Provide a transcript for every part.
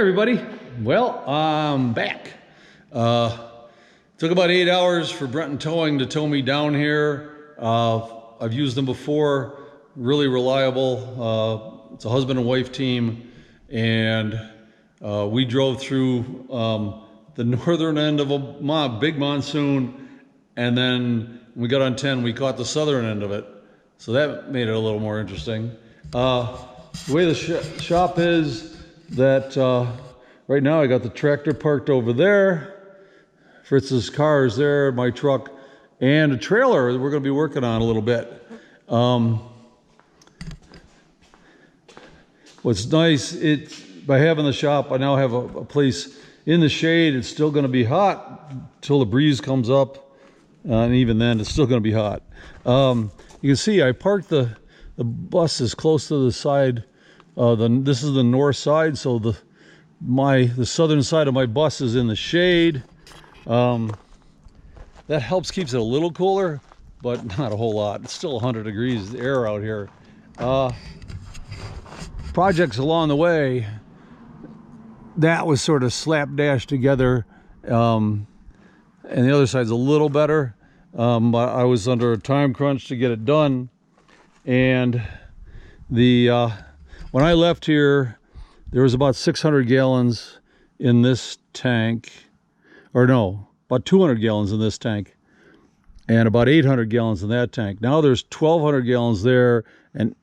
everybody. Well, I'm back. Took about 8 hours for Brenton Towing to tow me down here. I've used them before, really reliable. It's a husband and wife team, and we drove through the northern end of a big monsoon, and then when we got on 10, we caught the southern end of it. So that made it a little more interesting. The way the shop is that right now I got the tractor parked over there. Fritz's car is there, my truck, and a trailer that we're going to be working on a little bit. What's nice, by having the shop, I now have a place in the shade. It's still going to be hot until the breeze comes up, and even then it's still going to be hot. You can see I parked the bus is close to the side. This is the north side, so the southern side of my bus is in the shade. That helps, keeps it a little cooler, but not a whole lot. It's still 100 degrees air out here. Projects along the way, that was sort of slapdash together, and the other side's a little better. But I was under a time crunch to get it done, and when I left here, there was about 600 gallons in this tank, or no, about 200 gallons in this tank, and about 800 gallons in that tank. Now there's 1,200 gallons there, and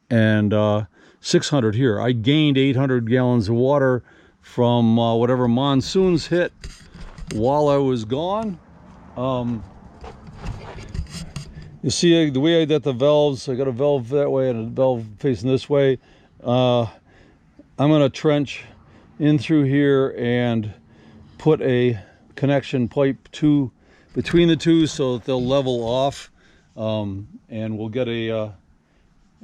600 here. I gained 800 gallons of water from whatever monsoons hit while I was gone. You see the way I did the valves, I got a valve that way and a valve facing this way. I'm gonna trench in through here and put a connection pipe between the two so that they'll level off, and we'll get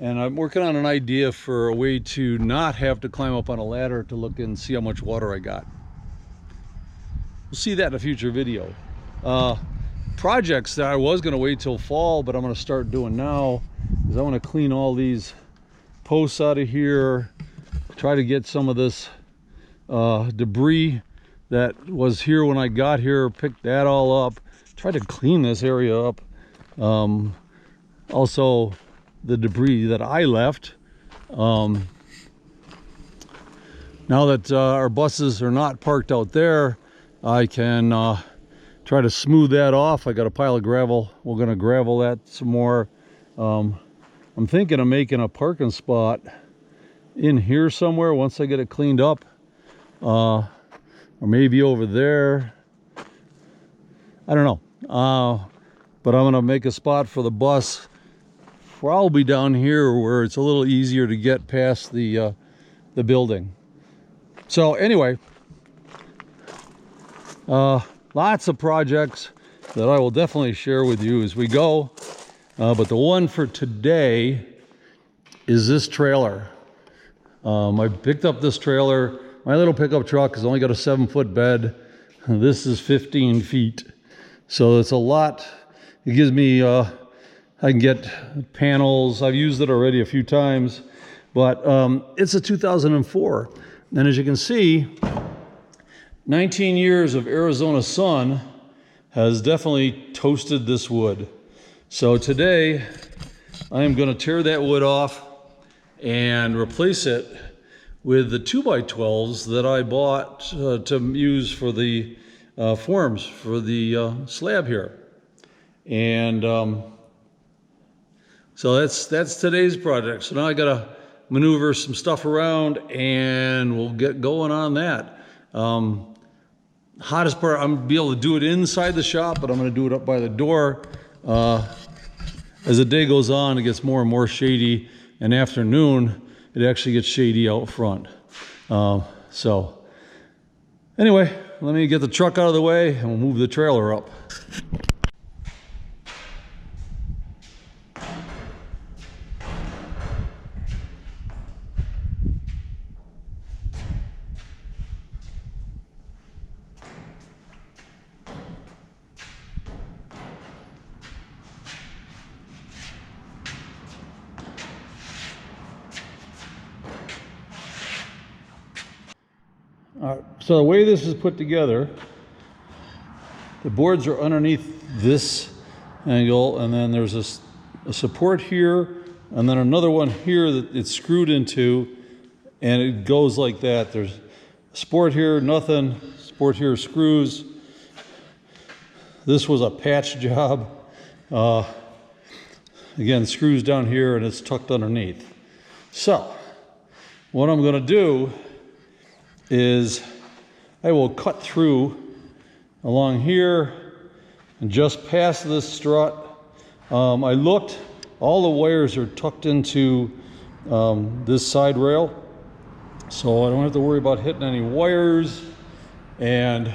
and I'm working on an idea for a way to not have to climb up on a ladder to look and see how much water I got. We'll see that in a future video. Projects that I was going to wait till fall, but I'm going to start doing now, is I want to clean all these posts out of here, try to get some of this debris that was here when I got here, pick that all up, try to clean this area up. Also the debris that I left. Now that our buses are not parked out there, I can try to smooth that off. I got a pile of gravel. We're going to gravel that some more. I'm thinking of making a parking spot in here somewhere once I get it cleaned up, or maybe over there. I don't know, but I'm going to make a spot for the bus probably down here where it's a little easier to get past the building. So anyway, lots of projects that I will definitely share with you as we go. But the one for today is this trailer. I picked up this trailer. My little pickup truck has only got a 7-foot bed. This is 15 feet. So it's a lot. It gives me, I can get panels. I've used it already a few times, but it's a 2004. And as you can see, 19 years of Arizona sun has definitely toasted this wood. So today I am going to tear that wood off and replace it with the 2x12s that I bought to use for the forms for the slab here. And so that's today's project. So now I got to maneuver some stuff around and we'll get going on that. Hottest part, I'm gonna be able to do it inside the shop, but I'm gonna do it up by the door. As the day goes on, it gets more and more shady, and afternoon, it actually gets shady out front. So anyway, let me get the truck out of the way and we'll move the trailer up. So the way this is put together, the boards are underneath this angle, and then there's a support here, and then another one here that it's screwed into, and it goes like that. There's a support here, nothing, support here, screws. This was a patch job. Again, screws down here, and it's tucked underneath. So what I'm going to do is I will cut through along here and just past this strut. I looked, all the wires are tucked into this side rail, so I don't have to worry about hitting any wires. And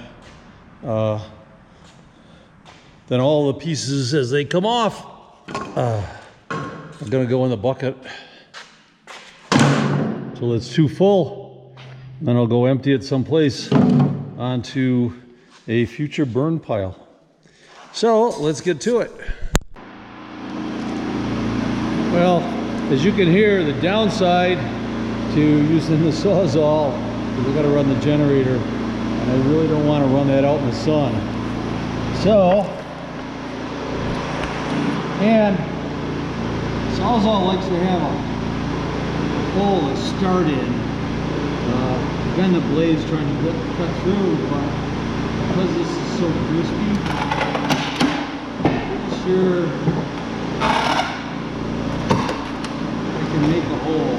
then all the pieces as they come off are going to go in the bucket till it's too full. Then I'll go empty it someplace onto a future burn pile. So let's get to it. Well, as you can hear, the downside to using the Sawzall is we got to run the generator, and I really don't want to run that out in the sun. So, and Sawzall likes to have a hole to start in. Again, the blade's trying to cut through, but because this is so crispy, I'm sure I can make a hole.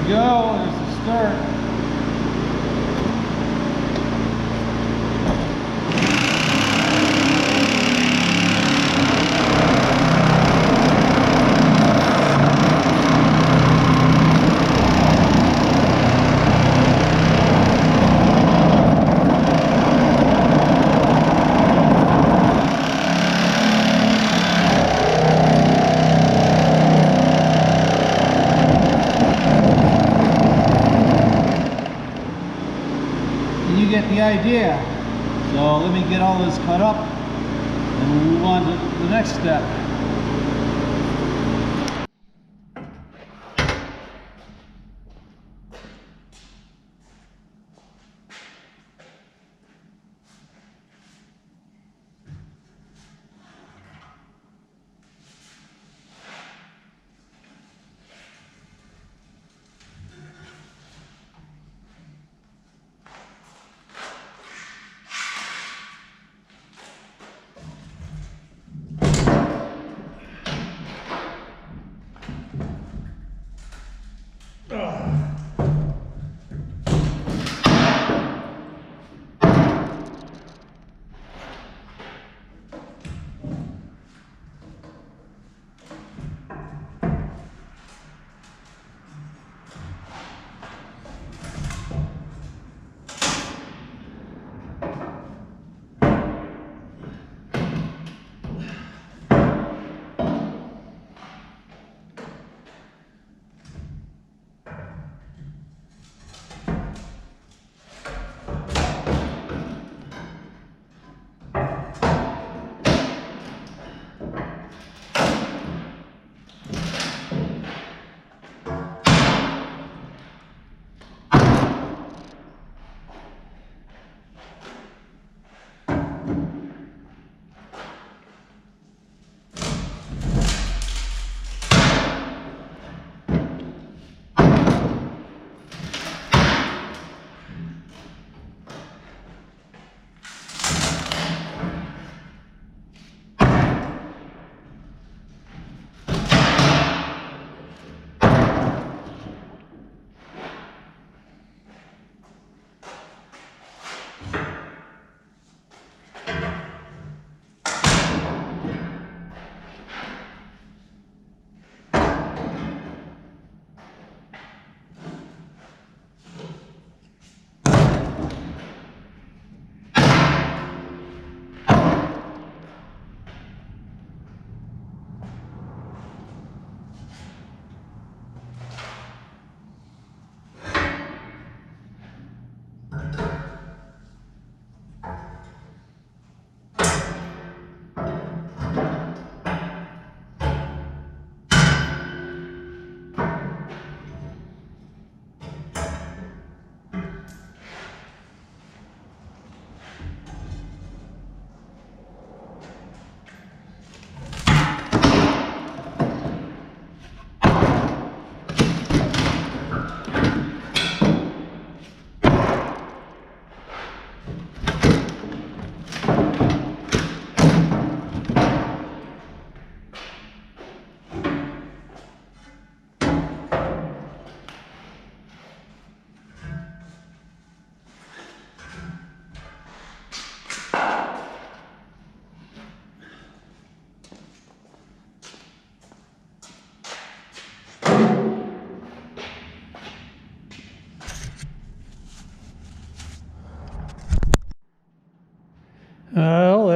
Go, there's the start. You get the idea. So let me get all this cut up and we'll move on to the next step.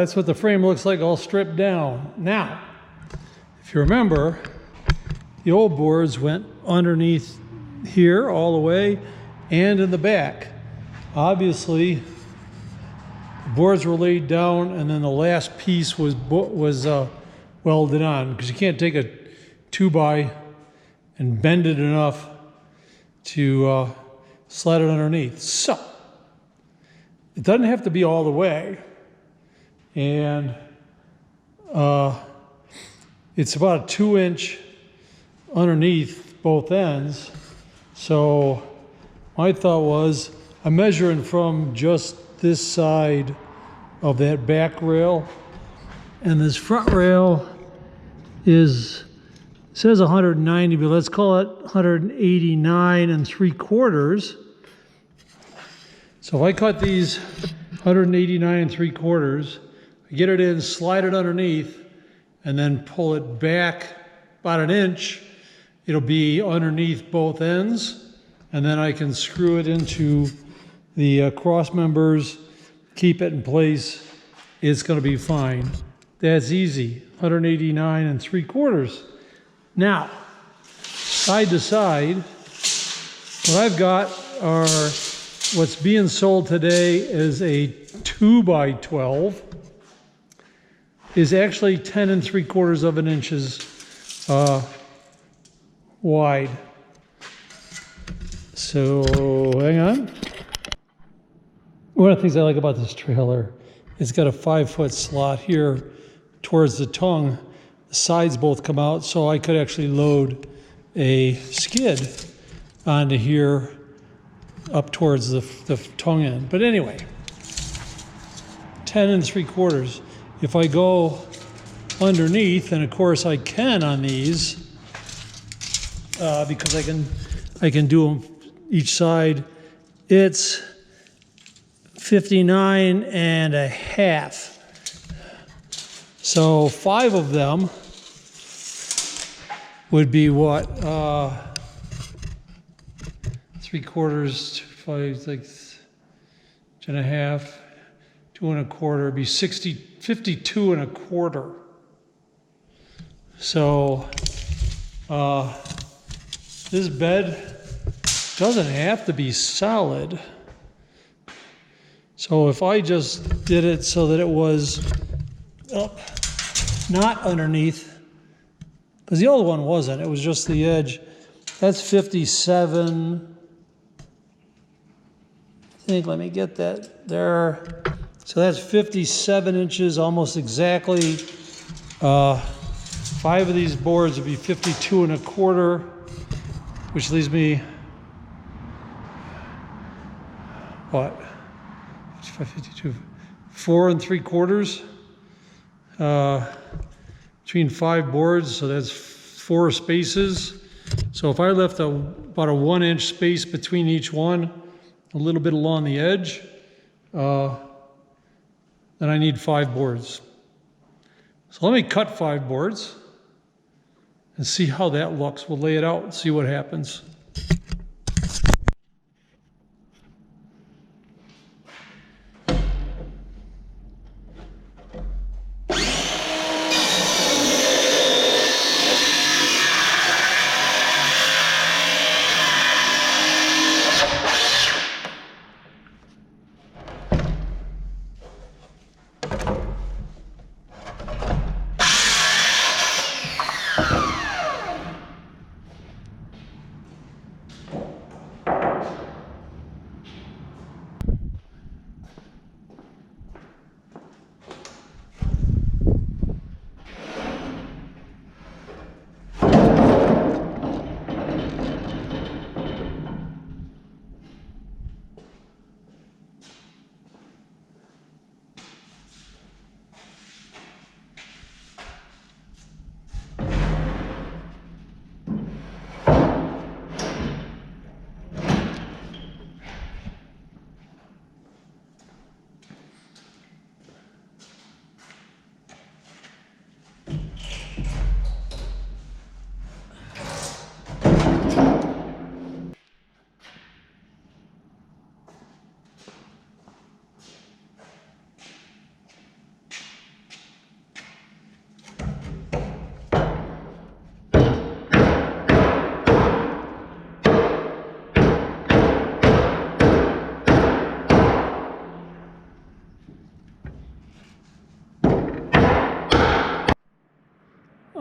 that's what the frame looks like all stripped down. Now, if you remember, the old boards went underneath here all the way and in the back. Obviously, the boards were laid down and then the last piece was welded on, because you can't take a 2x and bend it enough to slide it underneath. So, it doesn't have to be all the way. And it's about a 2-inch underneath both ends. So my thought was, I'm measuring from just this side of that back rail, and this front rail says 190, but let's call it 189 3/4. So if I cut these 189 3/4, I get it in, slide it underneath, and then pull it back about an inch, it'll be underneath both ends, and then I can screw it into the cross members, keep it in place. It's going to be fine. That's easy. 189 3/4. Now, side to side, what I've got are, what's being sold today is a 2x12. Is actually 10 3/4 inches wide. So hang on. One of the things I like about this trailer, it's got a 5-foot slot here towards the tongue. The sides both come out, so I could actually load a skid onto here up towards the tongue end. But anyway, 10 3/4. If I go underneath, and of course I can on these, because I can do them each side, it's 59.5. So 5 of them would be what? 3/4, 5, like 2.5, 2 1/4, it'd be 52 1/4. So this bed doesn't have to be solid. So if I just did it so that it was up, not underneath, because the old one wasn't, it was just the edge. That's 57. I think, let me get that there. So that's 57 inches, almost exactly. 5 of these boards would be 52 1/4, which leaves me, what? 52, 4 3/4 between 5 boards, so that's 4 spaces. So if I left about a 1-inch space between each one, a little bit along the edge, then I need 5 boards. So let me cut 5 boards and see how that looks. We'll lay it out and see what happens.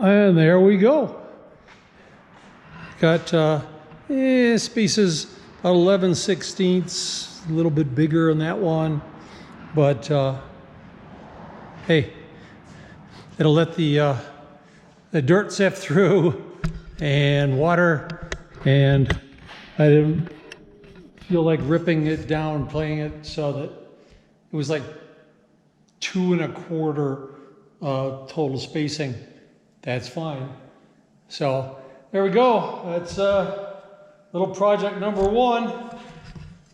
And there we go. Got spaces about 11/16, a little bit bigger on that one, but hey, it'll let the dirt sift through and water, and I didn't feel like ripping it down, playing it so that it was like 2 1/4 total spacing. That's fine. So there we go. That's little project number 1.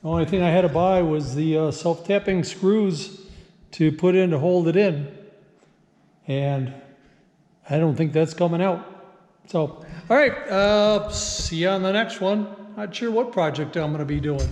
The only thing I had to buy was the self-tapping screws to put in to hold it in. And I don't think that's coming out. So, all right, see you on the next one. Not sure what project I'm going to be doing.